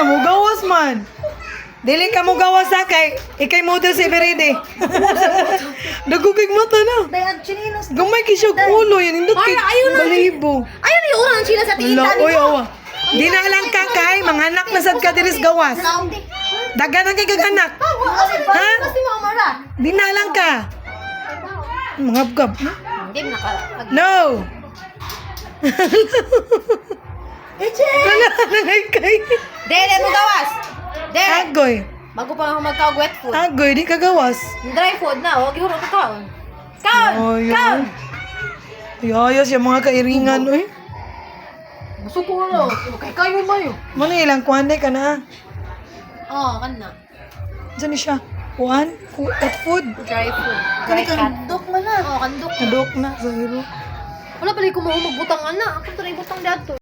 na mo gawas man. Dili ka mo gawas sa kay ikay model si Everyday. Dagugig mata na. Dayan, chininos. Gamay kisyo ulo yan indot kay Mara, ayun na. balibo. Ayun yung urang sila sa tingin Wala, tani oy, awa. Di na lang ka kay manganak na sad ka diris gawas. Daganan kay kag anak. Ha? Kasi mga Mara. Di na lang ka. Mga gab. Hindi naka. No. Wala na kay. Dele mo gawas. Dele. Agoy. Bago pa ako magka-wet food. Agoy di ka gawas. Dry food na. Huwag yung kaon. Kaon! Ay, Kaon! Ayos yung mga kairingan, uy. Gusto ko na. Kay kayo ba yun? Mano ilang kuwanday ka na? Oo, kan na. Diyan siya. Kuwan? Pet food? Dry food. Dry cat. Kandok man na. Oo, kandok. Nadok na sa hero. Wala pala ko magbutang ana. Ako ito na ibutang dito.